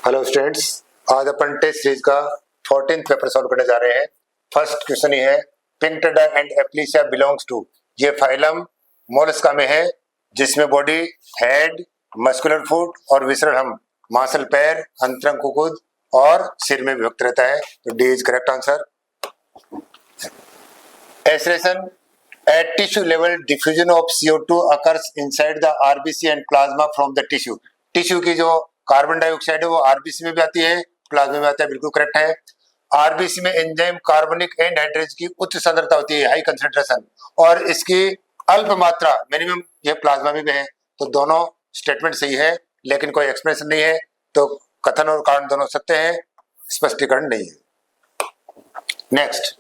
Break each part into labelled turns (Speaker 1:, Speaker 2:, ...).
Speaker 1: Hello students, आज अपन test series का 14th paper solve करने जा रहे हैं। फर्स्ट क्वेश्चन ये है, पिंक्टेडा एंड एप्लीसिया बिलोंग्स टू, ये फाइलम मोलस्का में है जिसमें बॉडी हेड, मस्कुलर फुट और विसरल हम, मांसल पैर, अंतरंग कुकुद और सिर में विभक्त रहता है। तो D is correct answer. Aspiration at tissue level diffusion of CO2 occurs inside the RBC and plasma from the tissue। Tissue की जो कार्बन डाइऑक्साइड है वो आरबीसी में भी आती है, प्लाज्मा में आता है, बिल्कुल करेक्ट है। आरबीसी में एंजाइम कार्बनिक एनहाइड्रेज की उच्च सांद्रता होती है, हाई कंसंट्रेशन, और इसकी अल्प मात्रा मिनिमम ये प्लाज्मा में भी है। तो दोनों स्टेटमेंट सही है, लेकिन कोई एक्सप्रेशन नहीं है, तो कथन और कारण दोनों सत्य है, स्पष्टीकरण नहीं है। Next,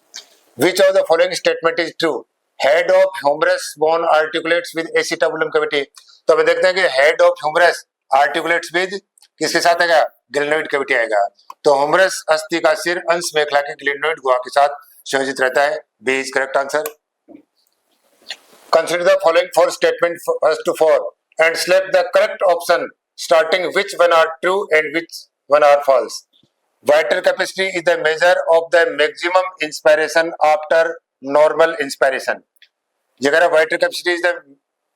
Speaker 1: which of the following statement is true? Head of humerus bone articulates with acetabulum cavity. तो अभी देखते हैं कि head of humerus articulates with किसके साथ आएगा? ग्लिनोइड कैविटी आएगा। तो ह्यूमरस अस्थि का सिर अंश मेखला के ग्लिनोइड गुहा के साथ संयोजित रहता है। B is correct answer. Consider the following four statement first to four and select the correct option starting which one are true and which one are false. Vital capacity is the measure of the maximum inspiration after normal inspiration। ये कह रहा है vital capacity is the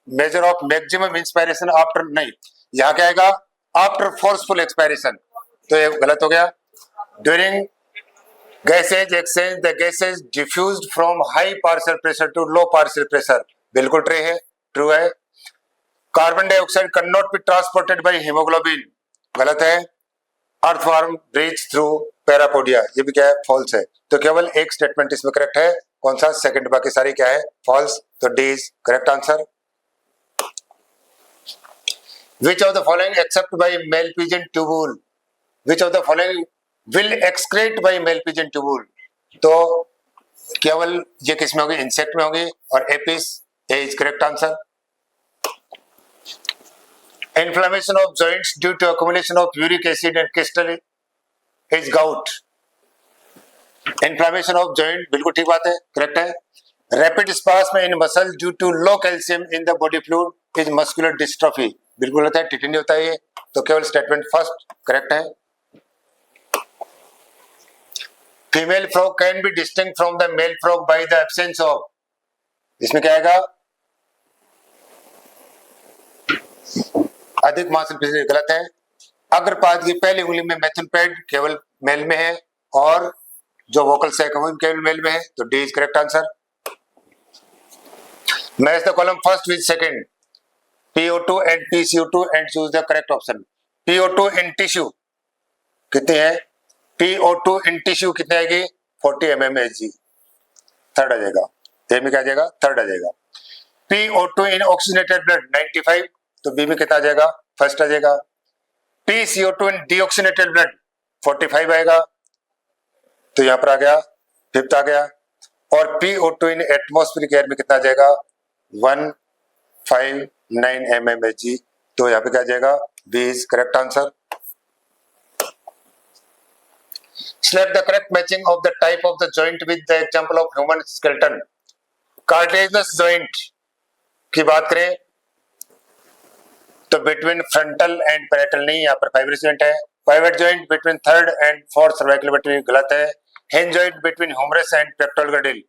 Speaker 1: measure of maximum inspiration after, नहीं, यहाँ क्या आएगा? After forceful expiration। तो ये गलत हो गया। During gases exchange the gases diffused from high partial pressure to low partial pressure, बिल्कुल ट्रू है, ट्रू है। Carbon dioxide cannot be transported by hemoglobin, गलत है। अर्थवर्म ब्रीच थ्रू पैरापोडिया, ये भी क्या है? फॉल्स है। तो केवल एक स्टेटमेंट इसमें करेक्ट है, कौन सा? सेकंड, बाकी सारी क्या है? फॉल्स। तो D is correct answer. Which of the following except by Malpighian tubule? Which of the following will excrete by Malpighian tubule? तो केवल ये किस में होगी? इंसेक्ट में होगी, और Apis, A is correct answer. Inflammation of joints due to accumulation of uric acid and crystal is gout। Inflammation of joint, बिल्कुल ठीक बात है, करेक्ट है। Rapid spasm in muscle due to low calcium in the body fluid is muscular dystrophy, बिल्कुल होता है, टिटनी होता है ये। तो केवल स्टेटमेंट फर्स्ट करेक्ट है। Female frog can be distinct from the male frog by the absence of, इसमें क्या आएगा? अधिक मांसपेशी, गलत है। अग्रपाद की पहली उंगली में मैथुन पैड केवल मेल में है, और जो वोकल सैक है वो केवल मेल में है। तो D is correct answer. Match the column first with second, PO2 and PCO2 and choose the correct option. PO2 in tissue कितनी है? PO2 इन टिश्यू कितनी आएगी? 40 mmHg, थर्ड आ जाएगा। ए में क्या आ जाएगा? थर्ड आ जाएगा। PO2 इन ऑक्सीजनेटेड ब्लड 95, तो बी में कितना आ जाएगा? फर्स्ट आ जाएगा। PCO2 इन डीऑक्सीनेटेड ब्लड 45 आएगा, तो यहां पर आ गया, फिफ्थ आ गया। और PO2 इन एटमॉस्फेरिक एयर में कितना आ जाएगा? 159 mmHg, तो यहां पे क्या आ जाएगा? B is correct answer. Select the correct matching of the type of the joint with the example of human skeleton। Cartilaginous joint की बात करें तो बिटवीन फ्रंटल एंड पैरेटल नहीं, यहाँ पर फाइब्रस जॉइंट है। Pivot joint between third and fourth cervical vertebra, गलत है। Hinge joint between humerus and pectoral girdle,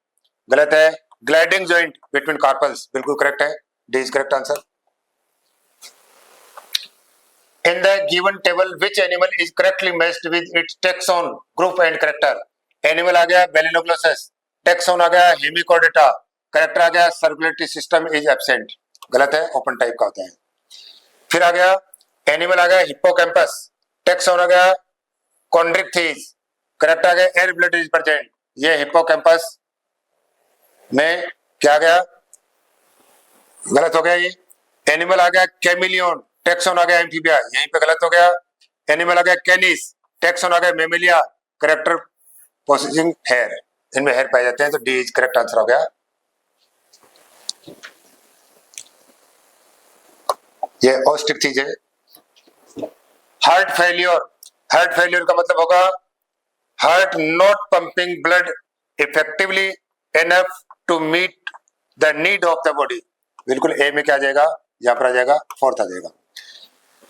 Speaker 1: गलत है। ग्लाइडिंग जॉइंट बिटवीन कार्पल्स, बिल्कुल करेक्ट है, D is correct answer. In the given table which animal is correctly matched with its taxon group and character? Animal आ गया balanoglossus, taxon आ गया hemichordata, character आ गया circulatory system is absent, गलत है, open type का होता है। फिर आ गया एनिमल आ गया हिप्पोकैम्पस, टैक्सोन आ गया कॉन्ड्रिक्थिस, करेक्ट आ गया एयर ब्लड इज प्रेजेंट, ये हिप्पोकैम्पस में क्या आ गया? गलत हो गया ये। एनिमल आ गया कैमिलियन, टैक्सोन आ गया एम्फीबिया, यहीं पे गलत हो गया। एनिमल आ गया कैनिस, टैक्सोन आ गया मेमेलिया, करेक्टर पोसेसिंग हेयर, इनमें हेयर पाए जाते हैं, तो डी इज करेक्ट आंसर हो गया। ये ऑस्टिक चीज है। हार्ट फेलियर, हार्ट फेलियर का मतलब होगा heart not pumping blood effectively enough to meet the need of the body, बिल्कुल ए में क्या आ जाएगा? यहाँ पर आ जाएगा, फोर्थ आ जाएगा।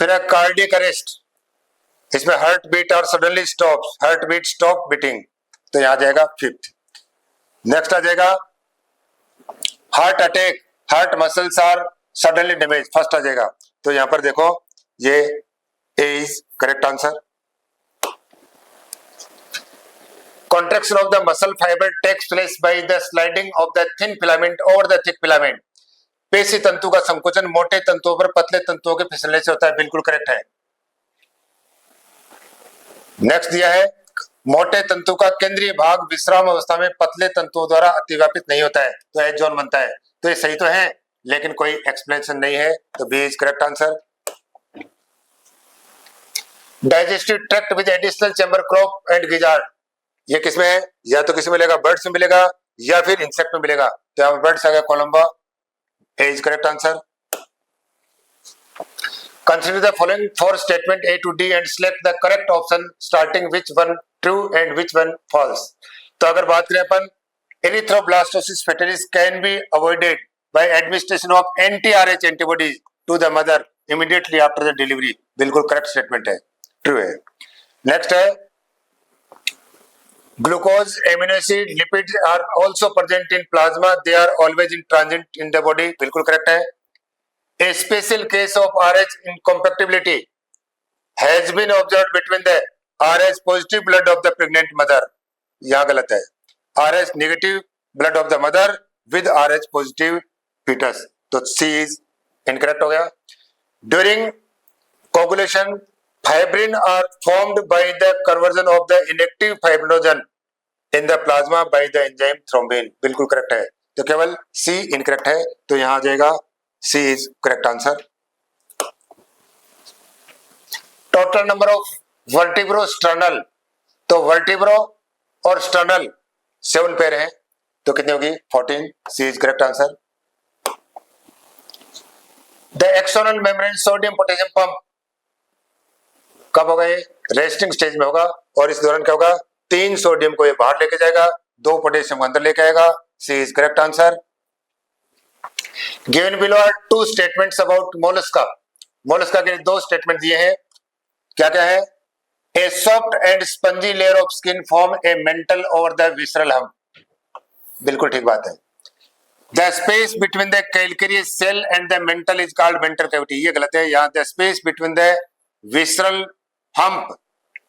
Speaker 1: फिर कार्डियक अरेस्ट, इसमें हार्ट बीट और suddenly stop, heart beat stop beating, तो यहाँ जाएगा फिफ्थ। नेक्स्ट आ जाएगा heart attack, heart muscles are suddenly damage, first आ जाएगा। तो यहाँ पर देखो ये A is correct answer. Contraction of the muscle fiber takes place by the sliding of the thin filament over the thick filament. पेशी तंतु का संकोचन मोटे तंतुओं पर पतले तंतुओं के फिसलने से होता है, बिल्कुल करेक्ट है। नेक्स्ट दिया है मोटे तंतु का केंद्रीय भाग विश्राम अवस्था में पतले तंतुओं द्वारा अतिव्यापित नहीं होता है, तो एच जोन बनता है। तो ये सही तो है लेकिन कोई एक्सप्लेनेशन नहीं है, तो B is correct answer. Digestive tract with additional chamber crop and gizzard, ये किसमें है? या तो किसी में मिलेगा, बर्ड्स में मिलेगा या फिर इंसेक्ट में मिलेगा। तो यहाँ बर्ड्स आ गया, Columba, A is correct answer. Consider the following four statement A to D and select the correct option starting which one true and which one false. तो अगर बात करें अपन erythroblastosis fetalis can be avoided by administration of anti-RH antibodies to the mother immediately after the delivery, बिल्कुल correct statement है, true है। Next है glucose, amino acid, lipids are also present in plasma, they are always in transit in the body, बिल्कुल correct है। A special case of RH incompatibility has been observed between the RH positive blood of the pregnant mother, यहाँ गलत है, RH negative blood of the mother with RH positive fetus, तो C is incorrect हो गया। During coagulation, fibrin are formed by the conversion of the inactive fibrinogen in the plasma by the enzyme thrombin, बिल्कुल correct है। तो केवल C incorrect है, तो यहाँ आ जाएगा C is correct answer. Total number of vertebrosternal, तो vertebro और sternal 7 पेयर हैं, तो कितनी होगी? 14, C is correct answer. The axonal membrane sodium potassium pump कब होगा? ये रेस्टिंग स्टेज में होगा, और इस दौरान क्या होगा? 3 सोडियम को ये बाहर लेके जाएगा, 2 पोटेशियम को अंदर लेके आएगा, C is correct answer. Given below are two statements about mollusca. Mollusca के 2 स्टेटमेंट दिए हैं, क्या क्या है? A soft and spongy layer of skin form a mantle over the visceral hump, बिल्कुल ठीक बात है। The space between the calcareous cell and the mantle is called mental cavity, ये गलत है। यहाँ the space between the visceral hump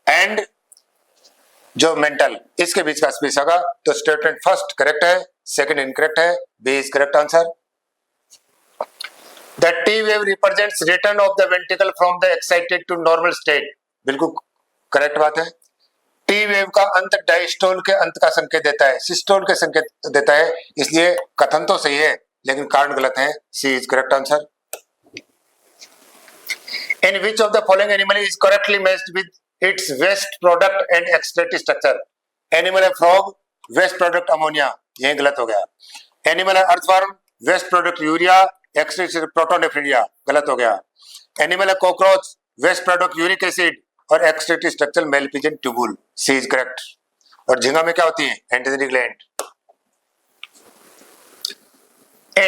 Speaker 1: and जो mental, इसके बीच का स्पेस होगा, तो स्टेटमेंट फर्स्ट करेक्ट है, सेकंड इनकरेक्ट है, B is correct answer. The T wave represents return of the ventricle from the excited to normal state, बिल्कुल correct बात है। T wave का अंत डायस्टोल के अंत का संकेत देता है, सिस्टोल के संकेत देता है, इसलिए कथन तो सही है लेकिन कारण गलत है, C is correct answer. In which of the following animal is correctly matched with its waste product and excretory structure? Animal है frog, waste product ammonia, ये गलत हो गया। Animal है earthworm, waste product urea, excretory protonephria, गलत हो गया। Animal है cockroach, waste product uric acid और excretory structure malpighian tubule, C is correct. और झींगा में क्या होती है? Antennary gland. A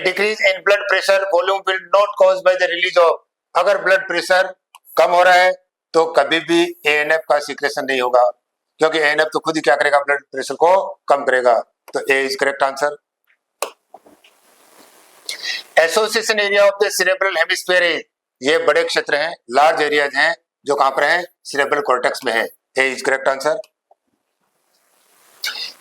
Speaker 1: decrease in blood pressure volume will not cause by the release of, अगर ब्लड प्रेशर कम हो रहा है तो कभी भी एएनएफ का सीक्रेशन नहीं होगा, क्योंकि एएनएफ तो खुद ही क्या करेगा? ब्लड प्रेशर को कम करेगा, तो A is correct answer. Association area of the cerebral hemisphere, ये बड़े क्षेत्र हैं, लार्ज एरियाज हैं, जो कहां पर हैं? सेरेब्रल कॉर्टेक्स में है, A is correct answer.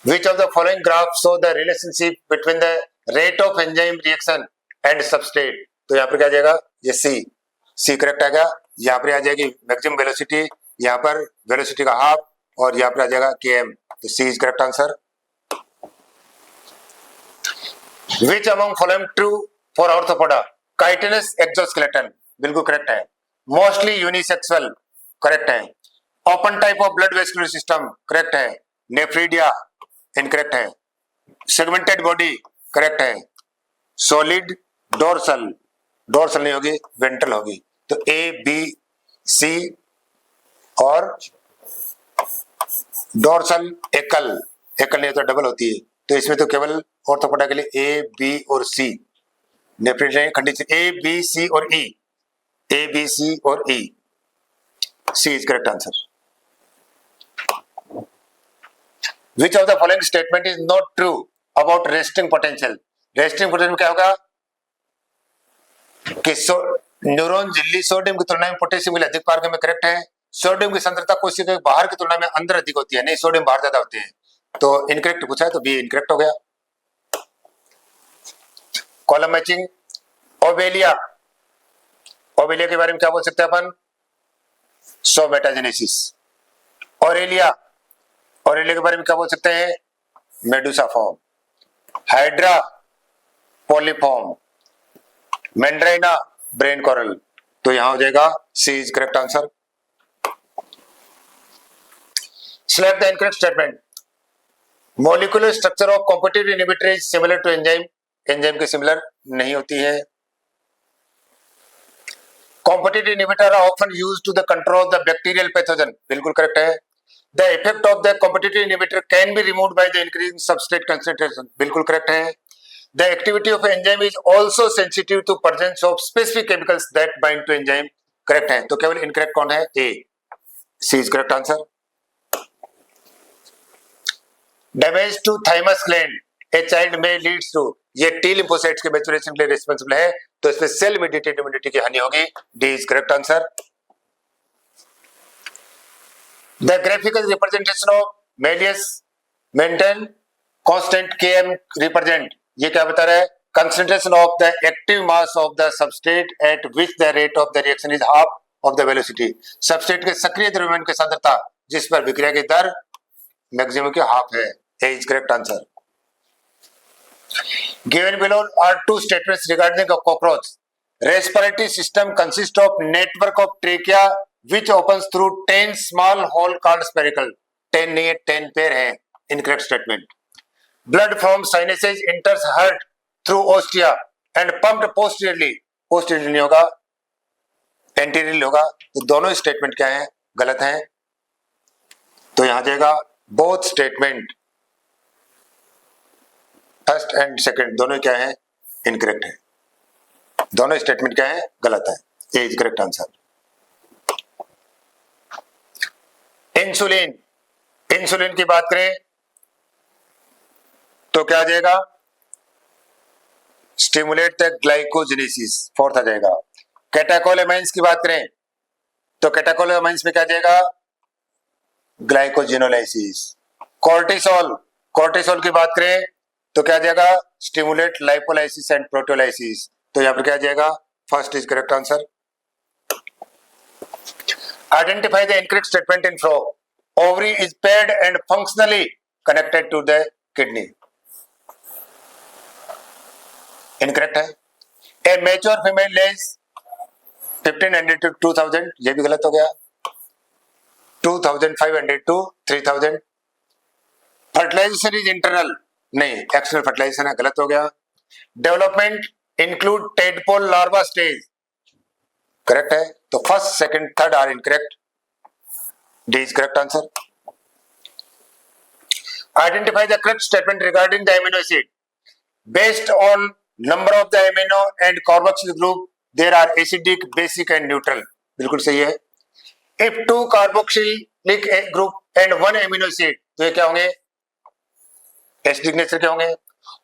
Speaker 1: Which of the following graphs show the relationship between the rate of enzyme reaction and substrate? तो यहाँ पर क्या आ जाएगा? ये C करेक्ट आएगा। यहाँ पर आ जाएगी मैक्सिमम वेलोसिटी, यहाँ पर वेलोसिटी का हाफ, और यहाँ पर आ जाएगा Km, तो C is correct answer. Which among following true for arthropoda? Chitinous exoskeleton, बिल्कुल करेक्ट है। Mostly unisexual, करेक्ट है। Open type of blood vascular system, correct है। Nephridia, इनकरेक्ट है। Segmented body, करेक्ट है। Solid dorsal, dorsal नहीं होगी, ventral होगी, तो A, B, C और dorsal एकल नहीं तो डबल होती है, तो इसमें तो केवल ऑर्थोपोडा के लिए ए, बी और C, nephridia condition A, B, C और ई, ए, बी, सी और E. C is correct answer. Which of the following statement is not true about resting potential. Resting potential क्या होगा कि neuron झिल्ली sodium की तुलना में पोटेशियम के लिए अधिक मात्रा में करेक्ट है. सोडियम की सांद्रता कोशिका के बाहर की तुलना में अंदर अधिक होती है, नहीं सोडियम बाहर ज्यादा होते हैं. तो इनकरेक्ट पूछा है तो बी इनकरेक्ट हो गया. Column matching. ओवेलिया. ओवेलिया के बारे में क्या बोल सकते हैं अपन? सोमेटाजेनेसिस. ऑरेलिया. ऑरेलिया के बारे में क्या बोल सकते हैं? Medusa form. Hydra polyform. Meandrina brain coral. तो यहां हो जाएगा C is correct answer. Select the incorrect statement. Molecular structure of competitive inhibitor is similar to enzyme. Enzyme के सिमिलर नहीं होती है. Competitive inhibitor are often used to the control of the bacterial pathogen. बिल्कुल correct है. The effect of the competitive inhibitor can be removed by the increasing substrate concentration. बिल्कुल correct है. The activity of enzyme is also sensitive to presence of specific chemicals that bind to enzyme. Correct है. तो केवल incorrect कौन है? A. C is correct answer. Damage to thymus gland a child में leads to. ये T lymphocytes के maturation के लिए रिस्पांसिबल है, तो इसमें सेल मेडिएटेड इम्यूनिटी की हानि होगी. D is correct answer. The graphical representation of Michaelis Menten constant KM represent. ये क्या बता रहा है? Concentration of the active mass of the substrate at which the rate of the reaction is half of the velocity. Substrate के सक्रिय द्रव्यमान की सांद्रता जिस पर विक्रिया की दर मैक्सिमम की हाफ है. A is correct answer. Given below are two statements regarding a cockroach. Respiratory system consists of network of trachea which opens through 10 small hole called spiracle. 10 नहीं है, 10 पेयर है. Incorrect statement. Blood from sinuses enters heart through ostia and pumped posteriorly. Posteriorly नहीं होगा, anteriorly होगा. तो दोनों statement क्या है? गलत है. तो यहां जाएगा both statement. First and second दोनों क्या है? इनकरेक्ट है. दोनों स्टेटमेंट क्या है? गलत है. A is correct answer. Insulin. Insulin की बात करें तो क्या आ जाएगा? Stimulate the glycogenesis. फोर्थ आ जाएगा. कैटाकोलेमाइंस की बात करें तो कैटाकोलेमाइंस में क्या आ जाएगा? ग्लाइकोजेनोलाइसिस. कॉर्टिसोल. कॉर्टिसोल की बात करें तो क्या आ जाएगा? Stimulate lipolysis and proteolysis. तो यहां पर क्या आ जाएगा? First is correct answer. Identify the incorrect statement in flow. Ovary is paired and functionally connected to the kidney. Incorrect है. A mature female lays 1500 to 2000. ये भी गलत हो गया. 2500 to 3000. Fertilisation is internal. नहीं, एक्सटर्नल फर्टिलाइजेशन है. गलत हो गया. Development include tadpole larva stage. Correct है. तो first second third are incorrect. D is correct answer. Identify the correct statement regarding the amino acid. Based on number of the amino and carboxyl group there are acidic, basic and neutral. बिल्कुल सही है. If 2 carboxylic group and 1 amino acid, तो ये क्या होंगे? Acidic nature के होंगे.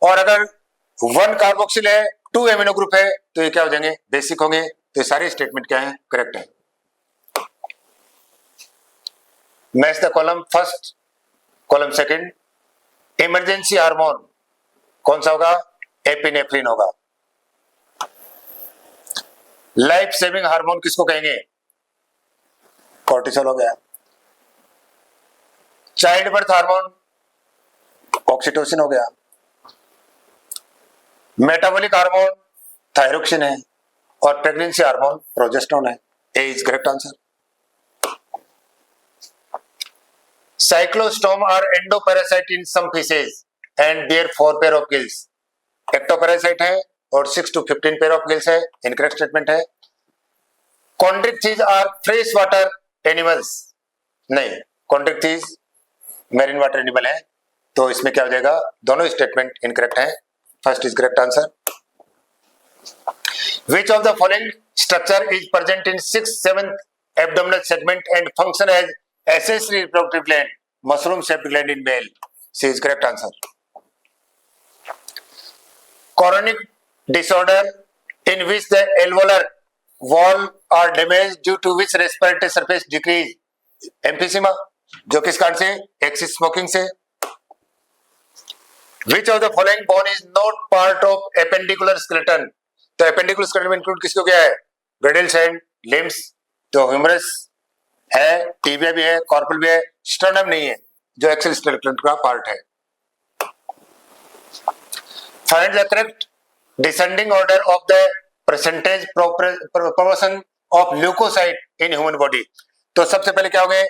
Speaker 1: और अगर 1 कार्बोक्सिल है, 2 एमिनो ग्रुप है, तो ये क्या हो जाएंगे? बेसिक होंगे. तो ये सारे स्टेटमेंट क्या है? करेक्ट है. Match the column first, column second. Emergency hormone कौन सा होगा? एपिनेफ्रिन होगा. लाइफ सेविंग हार्मोन किसको कहेंगे? कॉर्टिसोल हो गया. चाइल्ड बर्थ हार्मोन ऑक्सीटोसिन हो गया. मेटाबॉलिक हार्मोन थायरोक्सिन है और प्रेगनेंसी हार्मोन प्रोजेस्टेरोन है. A is correct answer. Cyclostome are endoparasite in some fishes and there 4 pair of gills. Ectoparasite है और 6 to 15 पेयर ऑफ गिल्स है. इनकरेक्ट स्टेटमेंट है. Chondrichthyes are fresh water animals. नहीं, chondrichthyes marine water animal है. तो इसमें क्या हो जाएगा? दोनों स्टेटमेंट इनकरेक्ट है. First is correct answer. Which of the following structure is present in 6th, 7th abdominal segment and function as accessory reproductive gland, mushroom shaped gland in male. C is correct answer. Chronic disorder in which the alveolar wall are damaged due to which respiratory surface decrease. Emphysema, जो किस कारण से? Axis smoking से. Which of the following bone is not part of appendicular skeleton? तो appendicular skeleton में include किसको क्या है? ब्रेडिल्स एंड लिम्स. तो ह्यूमरस है, टीबिया भी है, कॉर्पल भी है, स्टर्नम नहीं है, जो एक्सल स्केलेटन का पार्ट है. Find the correct descending order of the percentage proportion of leukocyte in human body. तो सबसे पहले क्या हो गए?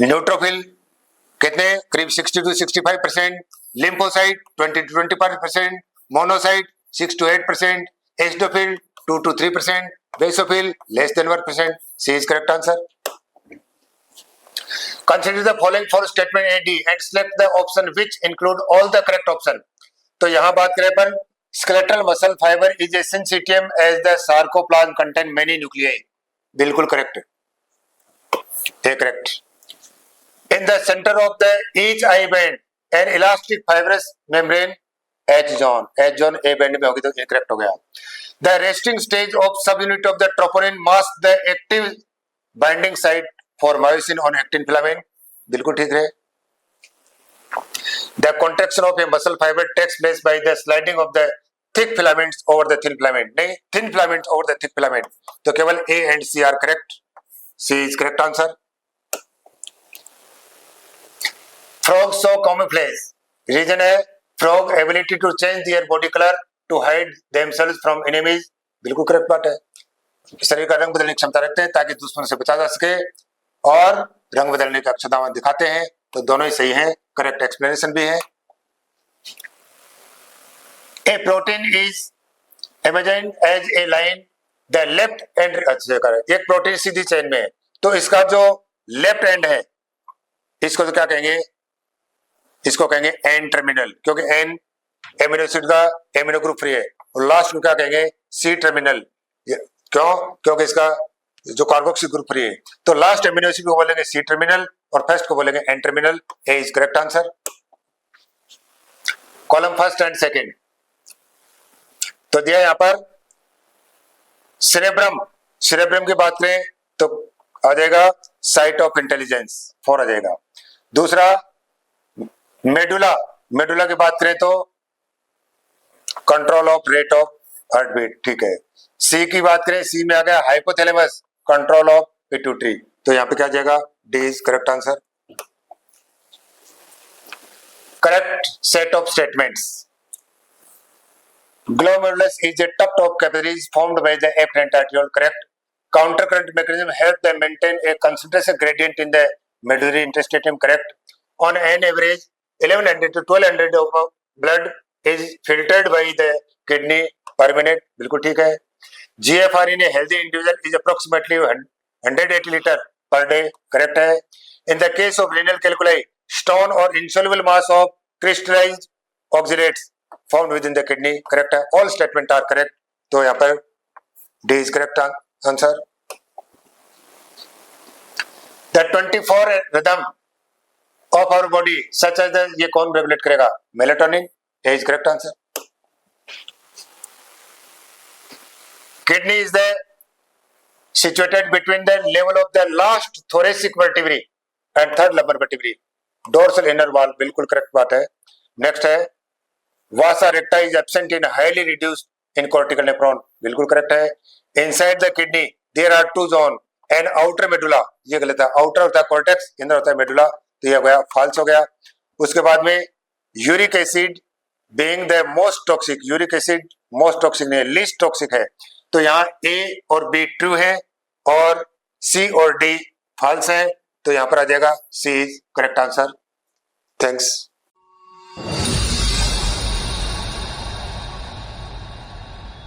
Speaker 1: न्यूट्रोफिल कितने? करीब 60 to 65%, lymphocyte 20 to 25%, monocyte 6 to 8%, acidophil 2 to 3%, basophil less than 1%. C is correct answer. Consider the following for statement A, D and select the option which include all the correct option. तो यहाँ बात करें अपन, skeletal muscle fiber is a syncytium as the sarcoplasm contain many nuclei. बिल्कुल correct है, correct. In the center of the each eye band an elastic fibrous membrane H zone A band में होगी तो incorrect हो गया. The resting stage of subunit of the troponin masks the active binding site for myosin on actin filament. बिल्कुल ठीक है. The contraction of a muscle fiber takes place by the sliding of the thick filaments over the thin filament. नहीं, thin filaments over the thick filament. तो केवल A and C are correct. C is correct answer. Frogs show camouflage. Reason है frog ability to change their body color to hide themselves from enemies. बिल्कुल correct बात है. शरीर का रंग बदलने की क्षमता रखते हैं ताकि दुश्मन से बचा जा सके, और रंग बदलने का क्षमता दिखाते हैं. तो दोनों ही सही हैं, करेक्ट एक्सप्लेनेशन भी है. A protein is imagined as a line. The left end एक प्रोटीन सीधी चेन में है, तो इसका जो लेफ्ट एंड है इसको तो क्या कहेंगे? इसको कहेंगे एन टर्मिनल, क्योंकि एन एमिनो एसिड का एमिनो ग्रुप फ्री है. और लास्ट को क्या कहेंगे? C terminal. क्यों? क्योंकि इसका जो कार्बोक्सी ग्रुप फ्री है. तो लास्ट एमिनो एसिड को बोलेंगे सी टर्मिनल और फर्स्ट को बोलेंगे N terminal. A is correct answer. Column first and second तो दिया यहां पर. सेरेब्रम की बात करें तो आ जाएगा साइट ऑफ इंटेलिजेंस 4 आ जाएगा. दूसरा मेडुला की बात करें तो control of rate of heartbeat. ठीक है. सी की बात करें, सी में आ गया हाइपोथैलेमस, कंट्रोल ऑफ पिट्यूटरी. तो यहां पे क्या आ जाएगा? D is correct answer. Correct set of statements. Glomerulus is a tuft of capillaries formed by the afferent arteriole. Correct. Countercurrent mechanism help them maintain a concentration gradient in the medullary interstitium. Correct. On an average, 1100 to 1200 of blood is filtered by the kidney per minute. बिल्कुल ठीक है. GFR in a healthy individual is approximately 180 liter per day. Correct है. In the case of renal calculi, stone or insoluble mass of crystallized oxalates found within the kidney. Correct है. All statement are correct. तो यहाँ पर D is correct answer. The 24 rhythm of our body such as the ये कौन regulate करेगा? Melatonin. A is correct answer. Kidney is the situated between the level of the last thoracic vertebrae and third lumbar vertebrae. Dorsal inner wall. बिल्कुल correct बात है. Next है Vasa recta is absent in highly reduced in cortical nephron. बिल्कुल correct है. Inside the kidney there are 2 zones and outer medulla. ये गलत है. outer होता है cortex, inner होता है medulla. तो ये हो गया false हो गया. उसके बाद में uric acid being the most toxic. uric acid most toxic नहीं है, least toxic है. तो यहाँ A और B true है और C और D false है. तो यहाँ पर आ जाएगा C is correct answer. Thanks.